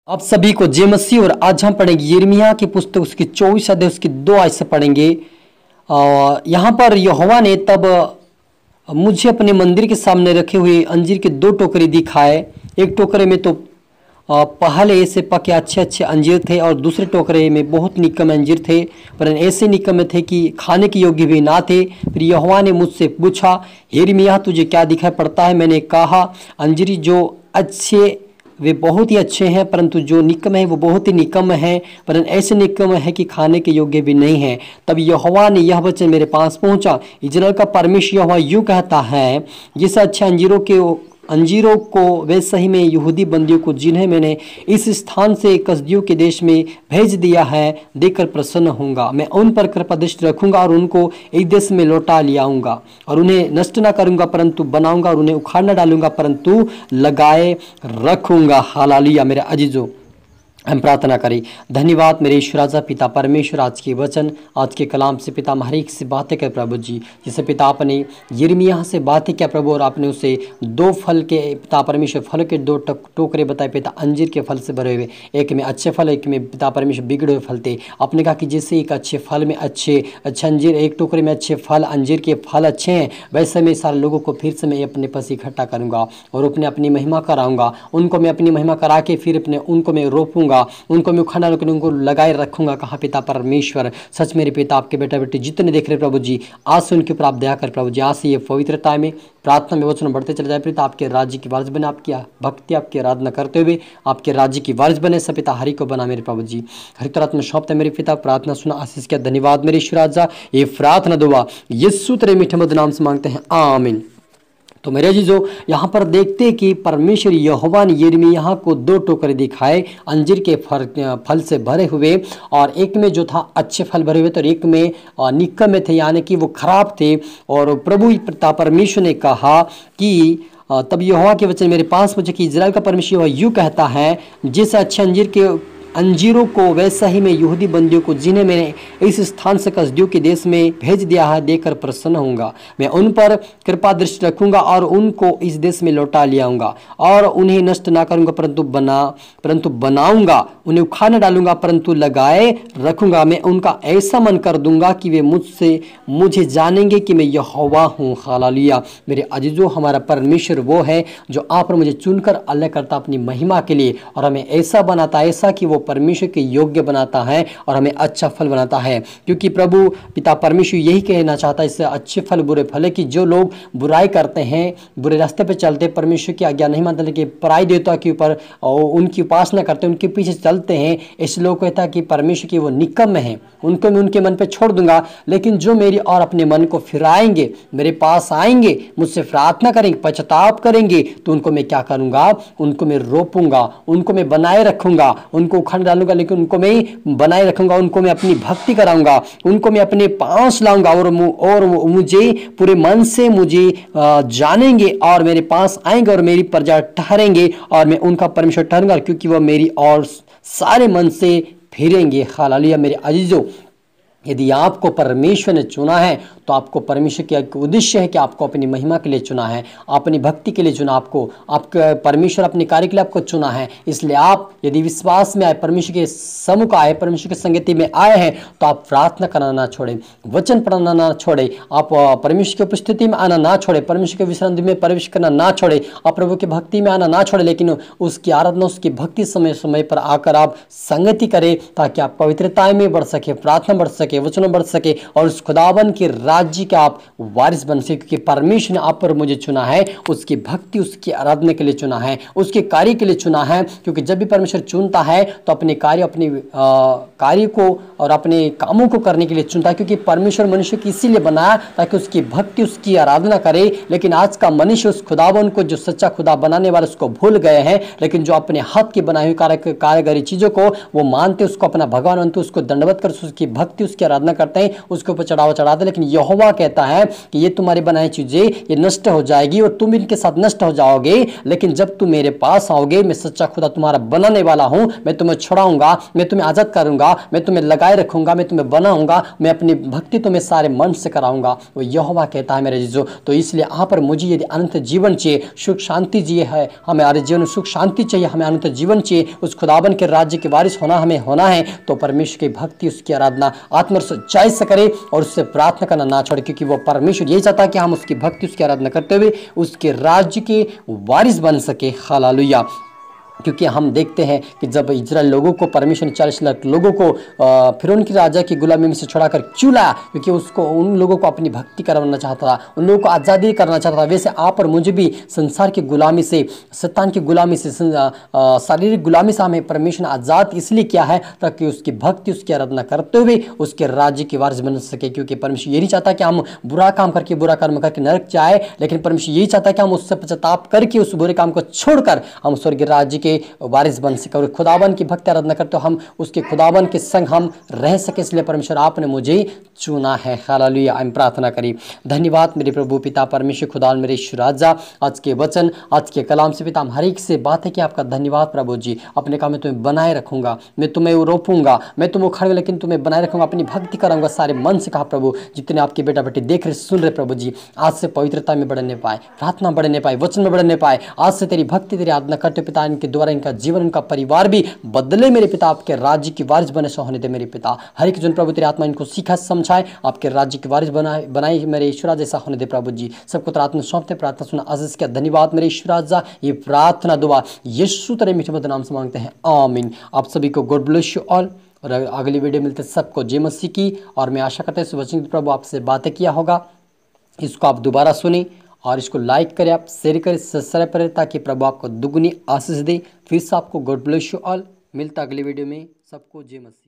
आप सभी को जय मसीह। और आज हम पढ़ेंगे यिर्मयाह की पुस्तक उसकी 24 अध्याय उसकी 2 आयत से पढ़ेंगे। यहाँ पर यहोवा ने तब मुझे अपने मंदिर के सामने रखे हुए अंजीर के 2 टोकरी दिखाए। एक टोकरे में तो पहले से पके अच्छे अच्छे अंजीर थे और दूसरे टोकरे में बहुत निकम्मे अंजीर थे, पर ऐसे निकम्मे थे कि खाने के योग्य भी ना थे। फिर यहोवा ने मुझसे पूछा, यिर्मयाह तुझे क्या दिखाई पड़ता है? मैंने कहा, अंजीर जो अच्छे वे बहुत ही अच्छे हैं, परंतु जो निकम्मे हैं वो बहुत ही निकम्मे हैं, परंतु ऐसे निकम्मे हैं कि खाने के योग्य भी नहीं है। तब यहोवा ने यह वचन मेरे पास पहुंचा, इज़राइल का परमेश्वर यहोवा यूं कहता है, जिस अच्छे अंजीरों को वैसे ही में यहूदी बंदियों को जिन्हें मैंने इस स्थान से कसदियों के देश में भेज दिया है देखकर प्रसन्न होऊंगा। मैं उन पर कृपा दृष्टि रखूंगा और उनको एक देश में लौटा ले आऊंगा और उन्हें नष्ट ना करूंगा परंतु बनाऊंगा और उन्हें उखाड़ न डालूंगा परंतु लगाए रखूंगा। हालेलुया। मेरे अजीजों, हम प्रार्थना करें। धन्यवाद मेरे ईश्वर राजा पिता परमेश्वर, आज के वचन आज के कलाम से पिता हमारी एक से बातें कर प्रभु जी, जिसे पिता आपने यिर्मयाह से बातें किया प्रभु, और आपने उसे 2 फल के पिता परमेश्वर फल के 2 टोकरे बताए पिता, अंजीर के फल से भरे हुए, एक में अच्छे फल एक में पिता परमेश्वर बिगड़े हुए फल थे। आपने कहा कि जैसे एक अच्छे फल में अच्छे अंजीर, एक टोकरे में अच्छे फल अंजीर के फल अच्छे हैं, वैसे मैं सारे लोगों को फिर से मैं अपने पास इकट्ठा करूँगा और अपनी महिमा कराऊंगा। उनको मैं अपनी महिमा करा के फिर उनको मैं रोपूंगा, उनको मैं उखाड़ा उनको लगाए रखूंगा। कहा पिता परमेश्वर, सच मेरे पिता आपके बेटा बेटी जितने देख रहे प्रभु जी, आज से उनके ऊपर आप दया कर प्रभु जी। आज से ये पवित्रता में प्रार्थना में वचन बढ़ते चले जाए पिता, आपके राज्य की वारिस बने, आपकी भक्ति आपकी आराधना करते हुए आपके राज्य की वारिस बने। सब पिता हरि को बना मेरे प्रभु जी, हरि तरह में सौंपते मेरे पिता। प्रार्थना सुना, आशीष किया, धन्यवाद मेरे ईश्वर राजा। ये प्रार्थना दुआ यीशु तेरे मीठे मधुर नाम से मांगते हैं, आमीन। तो मेरे जीजो, यहाँ पर देखते कि परमेश्वर यहोवा ने यिर्मयाह को 2 टोकरे दिखाए अंजीर के फल से भरे हुए, और एक में जो था अच्छे फल भरे हुए थे और एक में निकम्मे थे, यानी कि वो खराब थे। और प्रभु पिता परमेश्वर ने कहा कि तब यहोवा के वचन मेरे पास मुझे कि इज़राइल का परमेश्वर यहोवा यूं कहता है, जिस अच्छे अंजीरों को वैसा ही मैं यहूदी बंदियों को जिन्हें मैंने इस स्थान से कसदियों के देश में भेज दिया है देकर प्रसन्न होऊंगा। मैं उन पर कृपा दृष्टि रखूंगा और उनको इस देश में लौटा ले आऊंगा और उन्हें नष्ट ना करूंगा परंतु बनाऊंगा, उन्हें उखाड़ न डालूंगा परंतु लगाए रखूंगा। मैं उनका ऐसा मन कर दूंगा कि वे मुझे जानेंगे कि मैं यहोवा हूँ। हालेलुया। मेरे अजीजों, हमारा परमेश्वर वो है जो आप और मुझे चुनकर अलग करता अपनी महिमा के लिए, और हमें ऐसा बनाता, ऐसा कि वो परमेश्वर के योग्य बनाता है और हमें अच्छा फल बनाता है। क्योंकि प्रभु पिता परमेश्वर यही कहना चाहता है, इससे अच्छे फल बुरे फल है, कि जो लोग बुराई करते हैं, बुरे रास्ते पे चलते, परमेश्वर की आज्ञा नहीं मानते, लेकिन पराई देवता के ऊपर उनकी उपासना करते, उनके पीछे चलते हैं, इस लोग कहता है कि परमेश्वर की वो निकम्मे हैं, उनको मैं उनके मन पे छोड़ दूंगा। लेकिन जो मेरी और अपने मन को फिराएंगे, मेरे पास आएंगे, मुझसे प्रार्थना करेंगे, पश्चाताप करेंगे, तो उनको मैं क्या करूंगा? उनको मैं रोपूंगा, उनको मैं बनाए रखूंगा, उनको उखाड़ डालूंगा, लेकिन उनको मैं बनाए रखूंगा, उनको मैं अपनी भक्ति कराऊंगा, उनको मैं अपने पास लाऊंगा और मुझे पूरे मन से मुझे जानेंगे और मेरे पास आएंगे और मेरी प्रजा ठहरेंगे और मैं उनका परमेश्वर ठहरूंगा, क्योंकि वह मेरी और सारे मन से फिरेंगे। हालेलुया। मेरे अजीजों, यदि आपको परमेश्वर ने चुना है तो आपको परमेश्वर का एक उद्देश्य है कि आपको अपनी महिमा के लिए चुना है, अपनी भक्ति के लिए चुना, आपके परमेश्वर अपने कार्य के लिए आपको चुना है। इसलिए आप यदि विश्वास में आए, परमेश्वर के सम्मुख आए, परमेश्वर की संगति में आए हैं, तो आप प्रार्थना करना ना छोड़ें, वचन पढ़ना ना छोड़ें, आप परमेश्वर की उपस्थिति में आना ना छोड़ें, परमेश्वर के विश्रांति में प्रवेश करना ना छोड़ें, आप प्रभु की भक्ति में आना ना छोड़ें, लेकिन उसकी आराधना उसकी भक्ति समय समय पर आकर आप संगति करें, ताकि आप पवित्रता में बढ़ सके, प्रार्थना बढ़ सके, वचन बढ़ सके और उस खुदावन के राज्य के आप वारिस बन सके। क्योंकि परमेश्वर ने आप पर मुझे चुना है, उसकी भक्ति उसकी आराधना के लिए चुना है, उसके कार्य के लिए चुना है। क्योंकि जब भी परमेश्वर चुनता है तो अपने कार्य को और अपने कामों को करने के लिए चुनता है। क्योंकि परमेश्वर मनुष्य को इसीलिए बनाया ताकि उसकी भक्ति उसकी आराधना करे। लेकिन आज का मनुष्य उस खुदावन को, जो सच्चा खुदा बनाने वाले, उसको भूल गए हैं। लेकिन जो अपने हाथ की बनाई हुई कारीगरी चीजों को वो मानते, उसको अपना भगवान मानते, उसको दंडवत कर उसकी भक्ति उसकी उसकी आराधना करते हैं, उसके ऊपर चढ़ावा चढ़ाते हैं, लेकिन यहोवा कहता है कि ये तुम्हारी बनाई चीजें ये नष्ट हो जाएगी और तुम इनके साथ नष्ट हो जाओगे, लेकिन जब तुम मेरे पास आओगे, मैं सच्चा खुदा तुम्हारा बनाने वाला हूं, मैं तुम्हें छुड़ाऊंगा, मैं तुम्हें आजाद करूंगा, मैं तुम्हें लगाए रखूंगा, मैं तुम्हें बनाऊंगा, मैं अपनी भक्ति तुम्हें सारे मन से कराऊंगा। वो यहोवा कहता है मेरे जीजो। तो इसलिए यहाँ पर मुझे यदि अनंत जीवन चाहिए, सुख शांति चाहिए है, हमें हमारे जीवन में सुख शांति चाहिए, हमें अनंत जीवन चाहिए, उस खुदावन के राज्य के वारिस हमें होना है, तो परमेश्वर की भक्ति उसकी आराधना आत्मा सच्चाई से करें और उससे प्रार्थना करना ना छोड़े, क्योंकि वो परमेश्वर यही चाहता है कि हम उसकी भक्ति उसकी आराधना करते हुए उसके राज्य के वारिस बन सके। हालेलुया। क्योंकि हम देखते हैं कि जब इजराइल लोगों को परमेश्वर ने 40 लाख लोगों को फिरौन की राजा की गुलामी में से छुड़ाकर क्यों लाया, क्योंकि उसको उन लोगों को अपनी भक्ति करवाना चाहता था, उन लोगों को आज़ादी करना चाहता था। वैसे आप और मुझे भी संसार की गुलामी से, शैतान की गुलामी से, शारीरिक गुलामी से हमें परमेश्वर ने आज़ाद इसलिए किया है ताकि उसकी भक्ति उसकी आराधना करते हुए उसके राज्य की वारिस बन सके। क्योंकि परमेश्वर यही चाहता है कि हम बुरा काम करके, बुरा कर्म करके नरक जाए, लेकिन परमेश्वर यही चाहता है कि हम उससे पश्चाताप करके उस बुरे काम को छोड़कर हम स्वर्ग राज्य के वारिस बन सके और खुदावन की भक्ति आराधना करते हम उसके खुदावन के संग हम रह सके। इसलिए परमेश्वर आपने मुझे चुना है। हालेलुया। हम प्रार्थना करी। धन्यवाद मेरे प्रभु पिता परमेश्वर खुदा मेरे ईश्वर राजा, आज के वचन आज के कलाम से पिता हम हर एक से बात है कि आपका धन्यवाद प्रभु जी। अपने काम में तुम्हें बनाए रखूंगा, मैं तुम्हें रोपूंगा, मैं तुम्हें उखाड़ूंगा, लेकिन तुम्हें बनाए रखूंगा, अपनी भक्ति करूंगा सारे मन से। कहा प्रभु जितने आपके बेटा बेटी देख रहे सुन रहे प्रभु जी, आज से पवित्रता में बढ़ने पाए, प्रार्थना बढ़ने पाए, वचन में बढ़ने पाए, आज से तेरी भक्ति तेरी आराधना करते पिता इनके द्वारा इनका जीवन इनका परिवार भी बदले मेरे पिता, आपके राज्य की वारिस बने सो होने दे मेरे पिता। हर एक जन प्रभु तेरी आत्मा इनको सीखा समझाए, आपके राज्य की वारिस बनाए मेरे ईश्वर जैसा होने दे प्रभु जी। सबको तेरी आत्मा सौंपते, प्रार्थना सुना आशीष का धन्यवाद मेरे ईश्वर राजा। ये प्रार्थना दुआ यीशु तेरे मीठे मधुर नाम से मांगते हैं, आमीन। आप सभी को गॉड ब्लेस यू ऑल और अगली वीडियो मिलते सबको जय मसीह की। और मैं आशा करता हूँ इस वचन प्रभु आपसे बातें किया होगा, इसको आप दोबारा सुने और इसको लाइक करें, आप शेयर करें, सब्सक्राइब करें, ताकि प्रभु आपको दुगनी आशीष दे। फिर से आपको गॉड ब्लेस यू ऑल। मिलता अगली वीडियो में। सबको जय मसीह।